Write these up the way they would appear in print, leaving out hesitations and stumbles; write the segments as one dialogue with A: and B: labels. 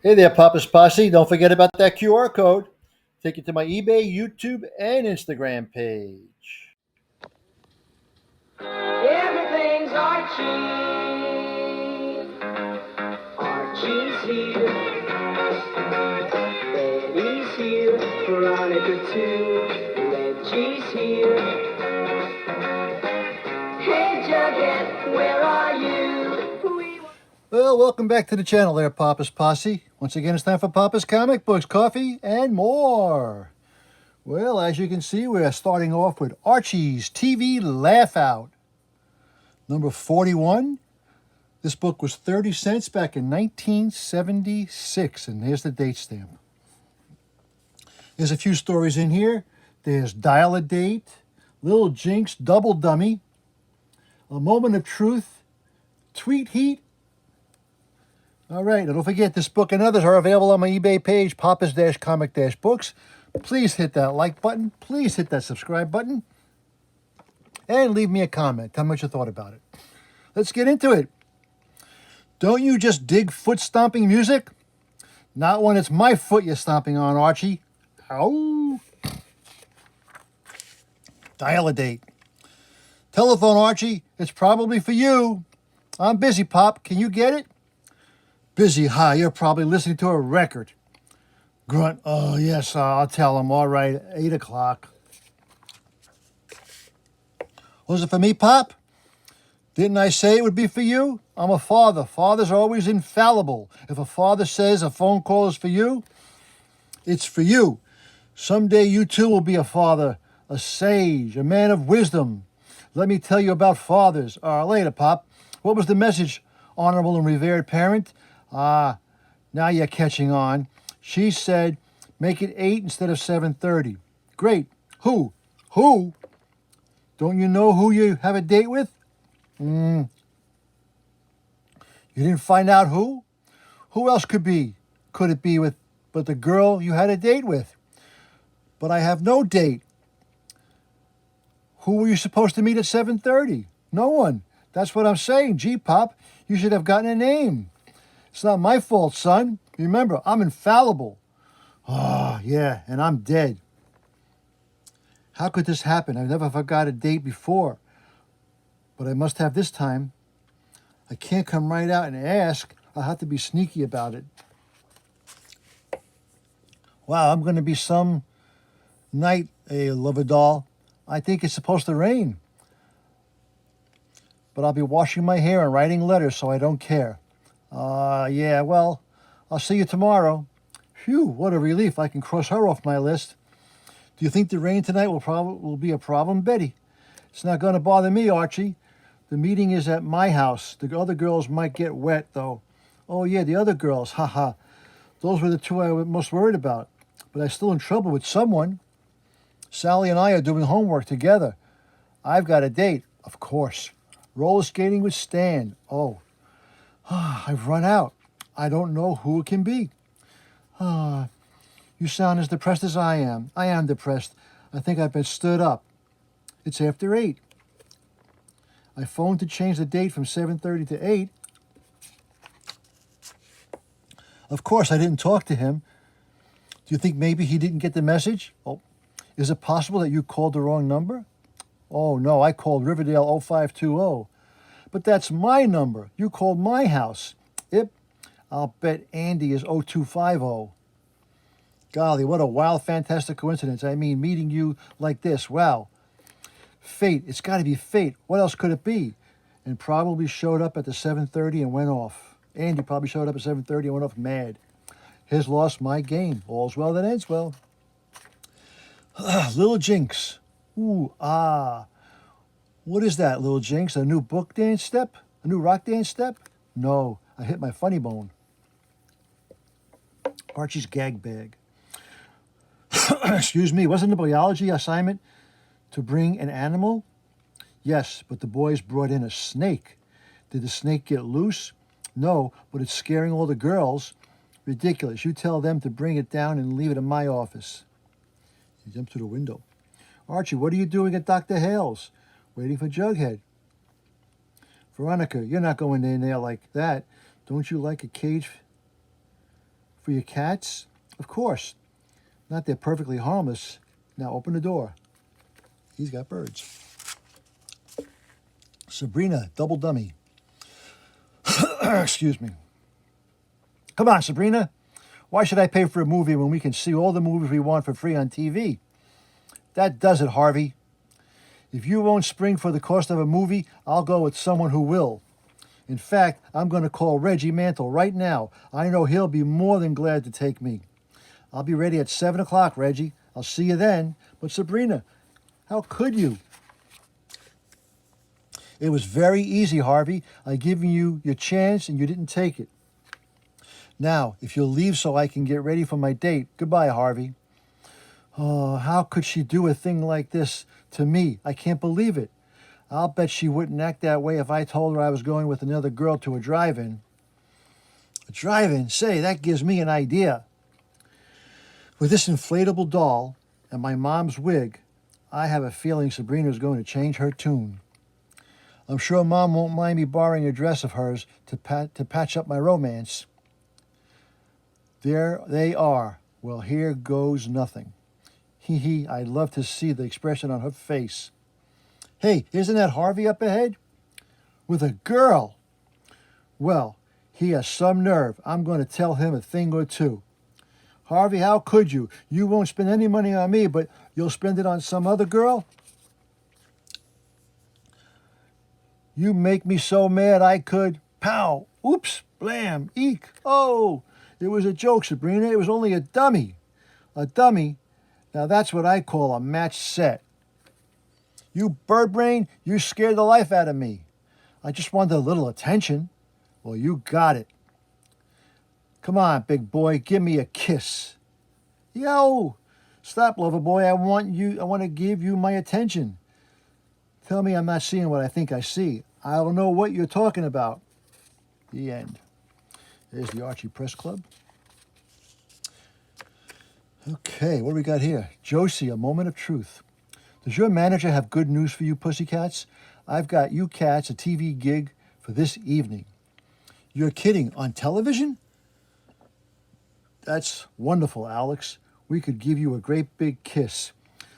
A: Hey there, Papa's Posse. Don't forget about that QR code. Take you to my eBay, YouTube, and Instagram page.
B: Everything's Archie. Archie's here. Betty's here. Veronica too. Reggie's here. Hey Jughead, where are you?
A: Well, welcome back to the channel there, Papa's Posse. Once again, it's time for Papa's Comic Books, Coffee, and more. Well, as you can see, we're starting off with Archie's TV Laugh Out. Number 41. This book was 30 cents back in 1976, and here's the date stamp. There's a few stories in here. There's Dial a Date, Little Jinx, Double Dummy, A Moment of Truth, Tweet Heat. All right, and don't forget, this book and others are available on my eBay page, Papa's-Comic-Books. Please hit that like button. Please hit that subscribe button. And leave me a comment. Tell me what you thought about it. Let's get into it. Don't you just dig foot-stomping music? Not when it's my foot you're stomping on, Archie. Ow. Dial a Date. Telephone, Archie. It's probably for you. I'm busy, Pop. Can you get it? Busy, huh? You're probably listening to a record. Grunt. Oh, yes, I'll tell him. All right, 8 o'clock. Was it for me, Pop? Didn't I say it would be for you? I'm a father. Fathers are always infallible. If a father says a phone call is for you, it's for you. Someday you too will be a father, a sage, a man of wisdom. Let me tell you about fathers. Later, Pop. What was the message, honorable and revered parent? Now you're catching on. She said, make it 8 instead of 7:30. Great. Who? Who? Don't you know who you have a date with? You didn't find out who? Who else could it be with but the girl you had a date with? But I have no date. Who were you supposed to meet at 7:30? No one. That's what I'm saying. Gee, Pop, you should have gotten a name. It's not my fault, son. Remember, I'm infallible. Yeah, and I'm dead. How could this happen? I've never forgot a date before. But I must have this time. I can't come right out and ask. I'll have to be sneaky about it. Wow, I'm going to be some night a lover doll. I think it's supposed to rain. But I'll be washing my hair and writing letters, so I don't care. Yeah, well, I'll see you tomorrow. Phew, what a relief. I can cross her off my list. Do you think the rain tonight will be a problem, Betty? It's not going to bother me, Archie. The meeting is at my house. The other girls might get wet, though. Oh, yeah, the other girls. Haha. Those were the two I was most worried about. But I'm still in trouble with someone. Sally and I are doing homework together. I've got a date, of course. Roller skating with Stan. Oh, I've run out. I don't know who it can be. You sound as depressed as I am. I am depressed. I think I've been stood up. It's after 8. I phoned to change the date from 7:30 to 8. Of course, I didn't talk to him. Do you think maybe he didn't get the message? Oh, is it possible that you called the wrong number? Oh, no, I called Riverdale 0520. But that's my number. You called my house. I'll bet Andy is 0250. Golly, what a wild, fantastic coincidence. I mean, meeting you like this. Wow. Fate. It's got to be fate. What else could it be? And probably showed up at the 7:30 and went off. Andy probably showed up at 7:30 and went off mad. His loss, my gain. All's well that ends well. Little Jinx. Ooh, What is that, Little Jinx? A new book dance step? A new rock dance step? No, I hit my funny bone. Archie's gag bag. Excuse me, wasn't the biology assignment to bring an animal? Yes, but the boys brought in a snake. Did the snake get loose? No, but it's scaring all the girls. Ridiculous. You tell them to bring it down and leave it in my office. He jumped to the window. Archie, what are you doing at Dr. Hale's? Waiting for Jughead. Veronica, you're not going in there like that. Don't you like a cage For your cats? Of course. Not they're perfectly harmless. Now open the door. He's got birds. Sabrina, double dummy. Excuse me. Come on, Sabrina. Why should I pay for a movie when we can see all the movies we want for free on TV? That does it, Harvey. If you won't spring for the cost of a movie, I'll go with someone who will. In fact, I'm going to call Reggie Mantle right now. I know he'll be more than glad to take me. I'll be ready at 7 o'clock, Reggie. I'll see you then. But Sabrina, how could you? It was very easy, Harvey. I given you your chance and you didn't take it. Now, if you'll leave so I can get ready for my date, goodbye, Harvey. Oh, how could she do a thing like this to me? I can't believe it. I'll bet she wouldn't act that way if I told her I was going with another girl to a drive-in. A drive-in? Say, that gives me an idea. With this inflatable doll and my mom's wig, I have a feeling Sabrina's going to change her tune. I'm sure Mom won't mind me borrowing a dress of hers to patch up my romance. There they are. Well, here goes nothing. Hee hee, I'd love to see the expression on her face. Hey, isn't that Harvey up ahead? With a girl. Well, he has some nerve. I'm going to tell him a thing or two. Harvey, how could you? You won't spend any money on me, but you'll spend it on some other girl? You make me so mad I could. Pow! Oops! Blam! Eek! Oh! It was a joke, Sabrina. It was only a dummy. A dummy? Now that's what I call a match set. You bird brain, you scared the life out of me. I just wanted a little attention. Well, you got it. Come on, big boy, give me a kiss. Yo! Stop, lover boy. I want to give you my attention. Tell me I'm not seeing what I think I see. I don't know what you're talking about. The end. There's the Archie Press Club. Okay, what do we got here? Josie, a moment of truth. Does your manager have good news for you pussycats? I've got you cats a TV gig for this evening. You're kidding, on television? That's wonderful, Alex. We could give you a great big kiss.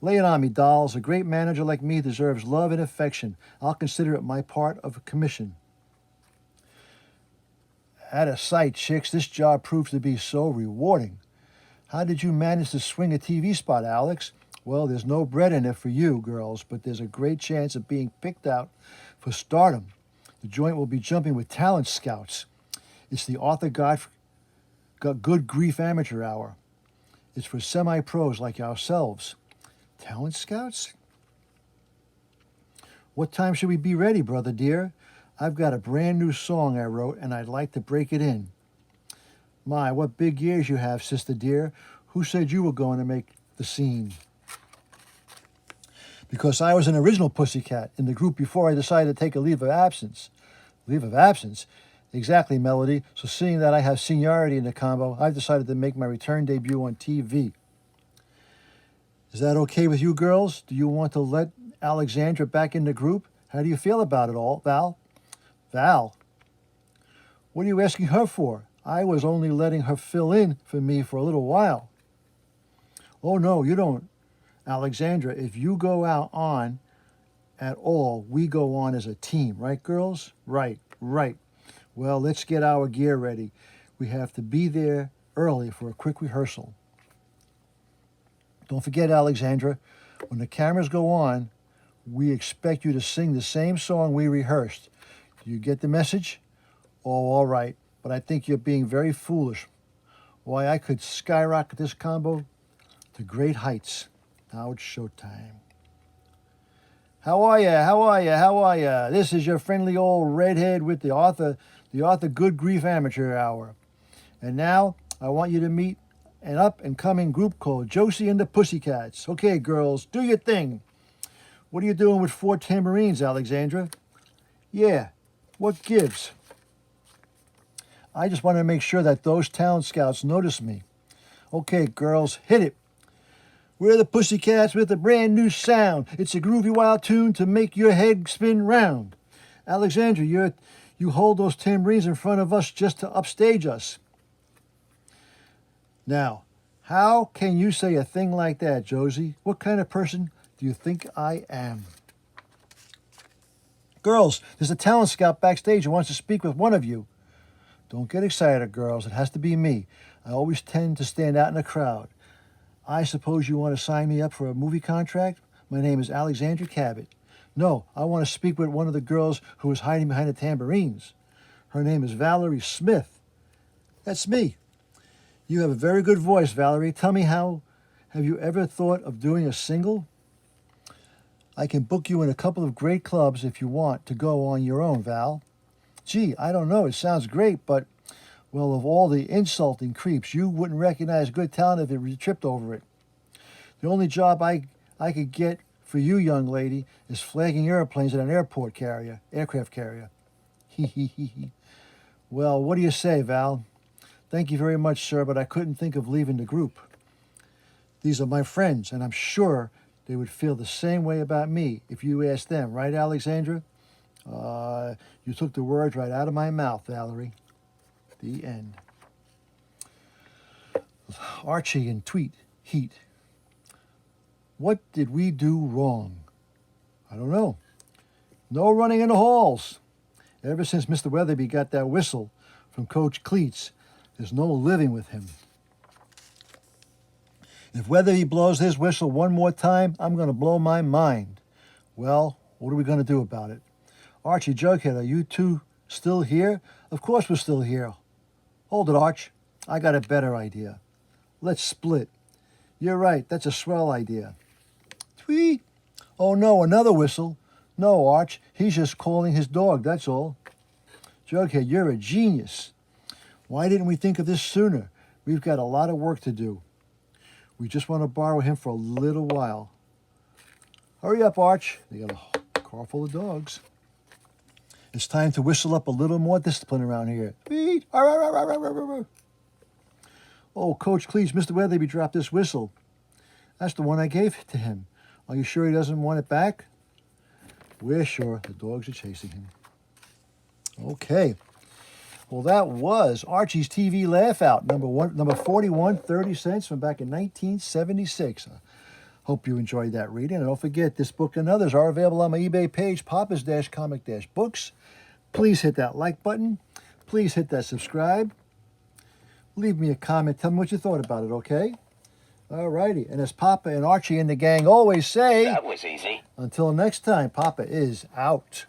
A: Lay it on me, dolls. A great manager like me deserves love and affection. I'll consider it my part of a commission. Out of sight, chicks. This job proves to be so rewarding. How did you manage to swing a TV spot, Alex? Well, there's no bread in it for you, girls, but there's a great chance of being picked out for stardom. The joint will be jumping with talent scouts. It's the Arthur got Good Grief Amateur Hour. It's for semi-pros like ourselves. Talent scouts? What time should we be ready, brother dear? I've got a brand new song I wrote, and I'd like to break it in. My, what big ears you have, sister dear. Who said you were going to make the scene? Because I was an original pussycat in the group before I decided to take a leave of absence. Leave of absence? Exactly, Melody. So seeing that I have seniority in the combo, I've decided to make my return debut on TV. Is that okay with you girls? Do you want to let Alexandra back in the group? How do you feel about it all, Val? Val? What are you asking her for? I was only letting her fill in for me for a little while. Oh, no, you don't. Alexandra, if you go out on at all, we go on as a team. Right, girls? Right. Well, let's get our gear ready. We have to be there early for a quick rehearsal. Don't forget, Alexandra, when the cameras go on, we expect you to sing the same song we rehearsed. Do you get the message? Oh, all right, but I think you're being very foolish. Why, I could skyrocket this combo to great heights. Now it's showtime. How are ya? This is your friendly old redhead with the Arthur Good Grief Amateur Hour. And now I want you to meet an up-and-coming group called Josie and the Pussycats. Okay, girls, do your thing. What are you doing with 4 tambourines, Alexandra? Yeah, what gives? I just want to make sure that those talent scouts notice me. Okay, girls, hit it. We're the Pussycats with a brand new sound. It's a groovy wild tune to make your head spin round. Alexandra, you hold those tambourines in front of us just to upstage us. Now, how can you say a thing like that, Josie? What kind of person do you think I am? Girls, there's a talent scout backstage who wants to speak with one of you. Don't get excited, girls. It has to be me. I always tend to stand out in a crowd. I suppose you want to sign me up for a movie contract? My name is Alexandra Cabot. No, I want to speak with one of the girls who is hiding behind the tambourines. Her name is Valerie Smith. That's me. You have a very good voice, Valerie. Tell me, how have you ever thought of doing a single? I can book you in a couple of great clubs if you want to go on your own, Val. Gee, I don't know. It sounds great, but, well, of all the insulting creeps, you wouldn't recognize good talent if you tripped over it. The only job I could get for you, young lady, is flagging airplanes at an aircraft carrier. Hee hee hee hee. Well, what do you say, Val? Thank you very much, sir, but I couldn't think of leaving the group. These are my friends, and I'm sure they would feel the same way about me if you asked them, right, Alexandra? You took the words right out of my mouth, Valerie. The end. Archie in tweet heat. What did we do wrong? I don't know. No running in the halls. Ever since Mr. Weatherby got that whistle from Coach Cleats, there's no living with him. If Weatherby blows his whistle one more time, I'm going to blow my mind. Well, what are we going to do about it? Archie, Jughead, are you two still here? Of course we're still here. Hold it, Arch. I got a better idea. Let's split. You're right, that's a swell idea. Tweet. Oh no, another whistle. No, Arch, he's just calling his dog, that's all. Jughead, you're a genius. Why didn't we think of this sooner? We've got a lot of work to do. We just want to borrow him for a little while. Hurry up, Arch. They got a car full of dogs. It's time to whistle up a little more discipline around here. Tweet. Oh, Coach Cleats, Mr. Weatherby dropped this whistle. That's the one I gave to him. Are you sure he doesn't want it back? We're sure. The dogs are chasing him. Okay. Well, that was Archie's TV Laugh Out, number 41, 30 cents from back in 1976. Hope you enjoyed that reading. And don't forget, this book and others are available on my eBay page, Papa's-Comic-Books. Please hit that like button. Please hit that subscribe. Leave me a comment. Tell me what you thought about it, okay? All righty. And as Papa and Archie and the gang always say,
C: That was easy.
A: until next time, Papa is out.